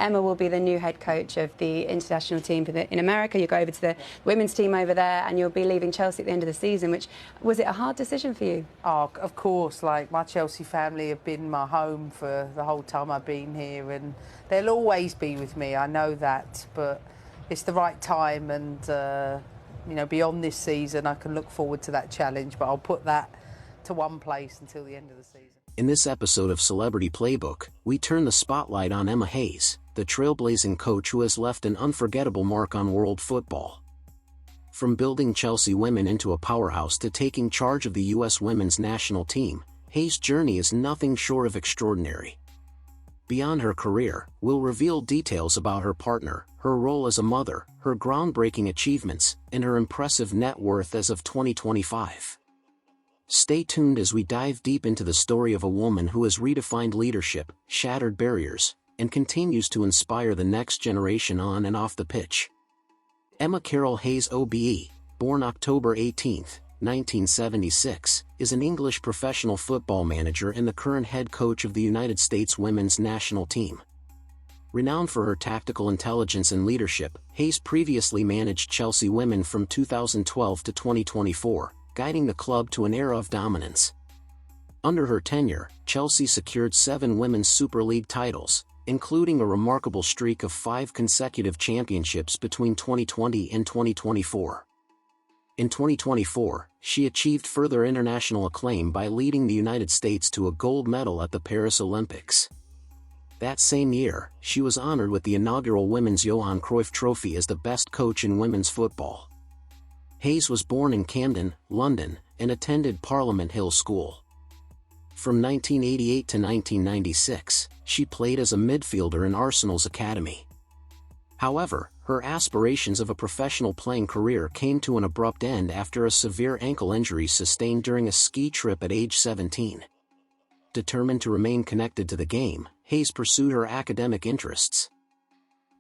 Emma will be the new head coach of the international team in America. You'll go over to the women's team over there, and you'll be leaving Chelsea at the end of the season. Was it a hard decision for you? Oh, of course. Like, my Chelsea family have been my home for the whole time I've been here, and they'll always be with me. I know that, but it's the right time, and you know, beyond this season, I can look forward to that challenge. But I'll put that to one place until the end of the season. In this episode of Celebrity Playbook, we turn the spotlight on Emma Hayes, the trailblazing coach who has left an unforgettable mark on world football. From building Chelsea women into a powerhouse to taking charge of the U.S. women's national team, Hayes' journey is nothing short of extraordinary. Beyond her career, we'll reveal details about her partner, her role as a mother, her groundbreaking achievements, and her impressive net worth as of 2025. Stay tuned as we dive deep into the story of a woman who has redefined leadership, shattered barriers, and continues to inspire the next generation on and off the pitch. Emma Carol Hayes OBE, born October 18, 1976, is an English professional football manager and the current head coach of the United States women's national team. Renowned for her tactical intelligence and leadership, Hayes previously managed Chelsea women from 2012 to 2024, guiding the club to an era of dominance. Under her tenure, Chelsea secured 7 Women's Super League titles, including a remarkable streak of 5 consecutive championships between 2020 and 2024. In 2024, she achieved further international acclaim by leading the United States to a gold medal at the Paris Olympics. That same year, she was honored with the inaugural Women's Johan Cruyff Trophy as the best coach in women's football. Hayes was born in Camden, London, and attended Parliament Hill School. From 1988 to 1996, she played as a midfielder in Arsenal's academy. However, her aspirations of a professional playing career came to an abrupt end after a severe ankle injury sustained during a ski trip at age 17. Determined to remain connected to the game, Hayes pursued her academic interests.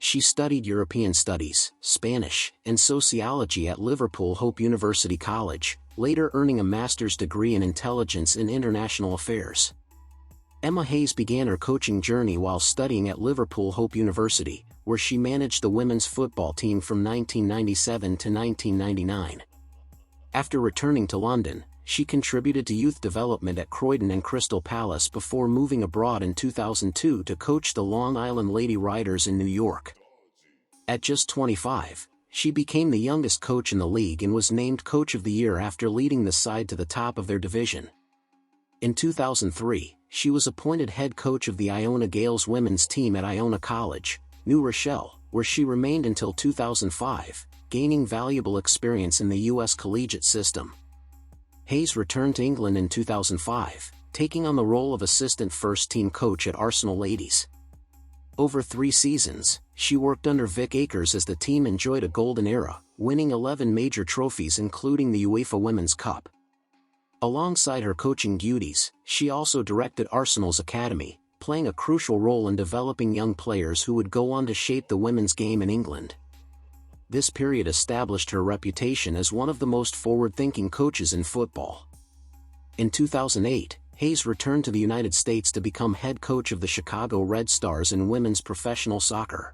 She studied European Studies, Spanish, and Sociology at Liverpool Hope University College, later earning a master's degree in Intelligence and International Affairs. Emma Hayes began her coaching journey while studying at Liverpool Hope University, where she managed the women's football team from 1997 to 1999. After returning to London, she contributed to youth development at Croydon and Crystal Palace before moving abroad in 2002 to coach the Long Island Lady Riders in New York. At just 25, she became the youngest coach in the league and was named Coach of the Year after leading the side to the top of their division. In 2003, she was appointed head coach of the Iona Gales women's team at Iona College, New Rochelle, where she remained until 2005, gaining valuable experience in the U.S. collegiate system. Hayes returned to England in 2005, taking on the role of assistant first-team coach at Arsenal Ladies. Over 3 seasons, she worked under Vic Akers as the team enjoyed a golden era, winning 11 major trophies including the UEFA Women's Cup. Alongside her coaching duties, she also directed Arsenal's academy, playing a crucial role in developing young players who would go on to shape the women's game in England. This period established her reputation as one of the most forward-thinking coaches in football. In 2008, Hayes returned to the United States to become head coach of the Chicago Red Stars in women's professional soccer.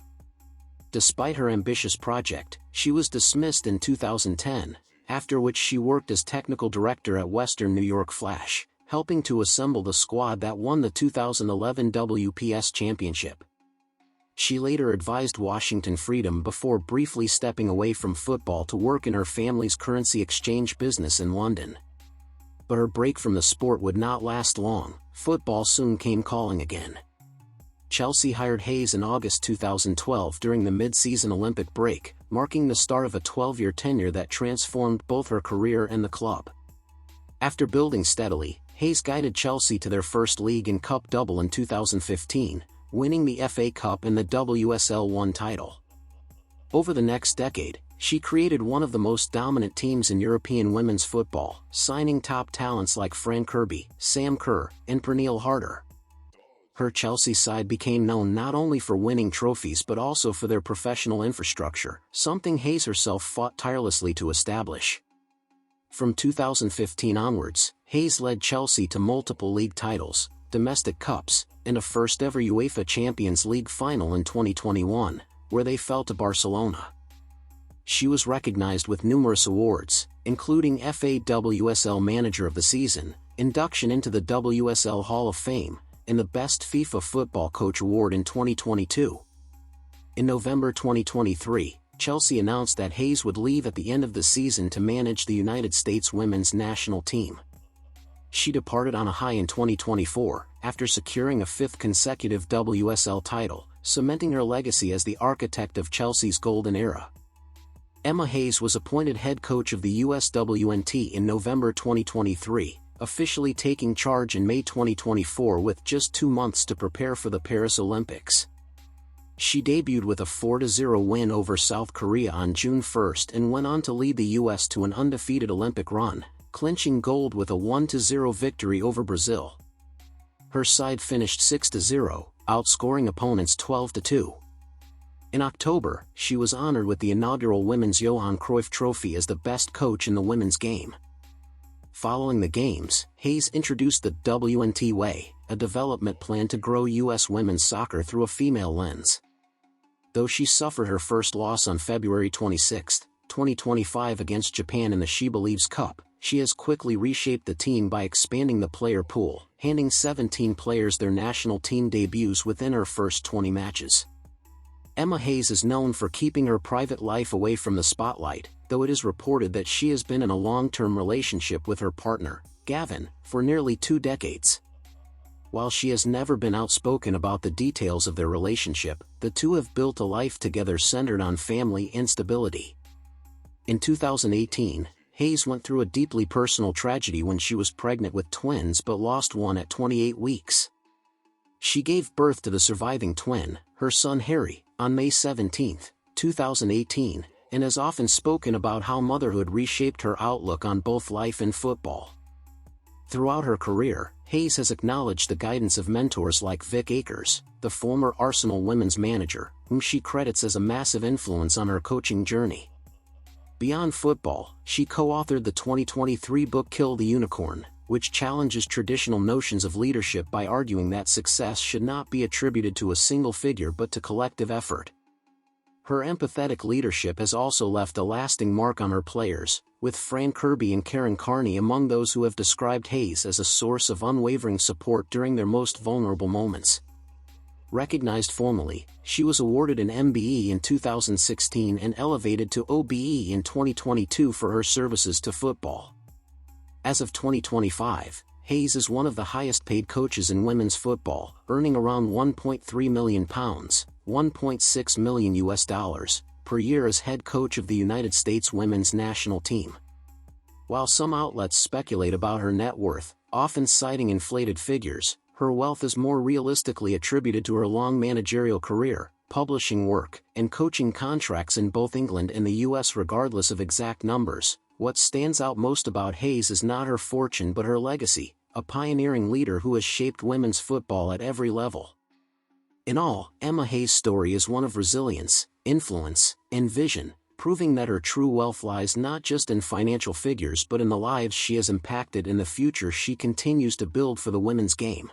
Despite her ambitious project, she was dismissed in 2010, after which she worked as technical director at Western New York Flash, helping to assemble the squad that won the 2011 WPS championship. She later advised Washington Freedom before briefly stepping away from football to work in her family's currency exchange business in London. But her break from the sport would not last long. Football soon came calling again. Chelsea hired Hayes in August 2012 during the mid-season Olympic break, marking the start of a 12-year tenure that transformed both her career and the club. After building steadily, Hayes guided Chelsea to their first league and cup double in 2015, winning the FA Cup and the WSL1 title. Over the next decade, she created one of the most dominant teams in European women's football, signing top talents like Fran Kirby, Sam Kerr, and Pernille Harder. Her Chelsea side became known not only for winning trophies but also for their professional infrastructure, something Hayes herself fought tirelessly to establish. From 2015 onwards, Hayes led Chelsea to multiple league titles, domestic cups, and a first-ever UEFA Champions League final in 2021, where they fell to Barcelona. She was recognized with numerous awards, including FA WSL Manager of the Season, induction into the WSL Hall of Fame, and the Best FIFA Football Coach Award in 2022. In November 2023, Chelsea announced that Hayes would leave at the end of the season to manage the United States women's national team. She departed on a high in 2024, after securing a fifth consecutive WSL title, cementing her legacy as the architect of Chelsea's golden era. Emma Hayes was appointed head coach of the USWNT in November 2023, officially taking charge in May 2024 with just 2 months to prepare for the Paris Olympics. She debuted with a 4-0 win over South Korea on June 1 and went on to lead the U.S. to an undefeated Olympic run, clinching gold with a 1-0 victory over Brazil. Her side finished 6-0, outscoring opponents 12-2. In October, she was honored with the inaugural Women's Johan Cruyff Trophy as the best coach in the women's game. Following the games, Hayes introduced the WNT Way, a development plan to grow U.S. women's soccer through a female lens. Though she suffered her first loss on February 26, 2025 against Japan in the She Believes Cup, she has quickly reshaped the team by expanding the player pool, handing 17 players their national team debuts within her first 20 matches. Emma Hayes is known for keeping her private life away from the spotlight, though it is reported that she has been in a long-term relationship with her partner, Gavin, for nearly 2 decades. While she has never been outspoken about the details of their relationship, the two have built a life together centered on family and stability. In 2018, Hayes went through a deeply personal tragedy when she was pregnant with twins but lost one at 28 weeks. She gave birth to the surviving twin, her son Harry, on May 17, 2018, and has often spoken about how motherhood reshaped her outlook on both life and football. Throughout her career, Hayes has acknowledged the guidance of mentors like Vic Akers, the former Arsenal women's manager, whom she credits as a massive influence on her coaching journey. Beyond football, she co-authored the 2023 book Kill the Unicorn, which challenges traditional notions of leadership by arguing that success should not be attributed to a single figure but to collective effort. Her empathetic leadership has also left a lasting mark on her players, with Fran Kirby and Karen Carney among those who have described Hayes as a source of unwavering support during their most vulnerable moments. Recognized formally, she was awarded an MBE in 2016 and elevated to OBE in 2022 for her services to football. As of 2025, Hayes is one of the highest-paid coaches in women's football, earning around £1.3 million, $1.6 million per year as head coach of the United States women's national team. While some outlets speculate about her net worth, often citing inflated figures, her wealth is more realistically attributed to her long managerial career, publishing work, and coaching contracts in both England and the US. Regardless of exact numbers, what stands out most about Hayes is not her fortune but her legacy, a pioneering leader who has shaped women's football at every level. In all, Emma Hayes' story is one of resilience, influence, and vision, proving that her true wealth lies not just in financial figures but in the lives she has impacted and the future she continues to build for the women's game.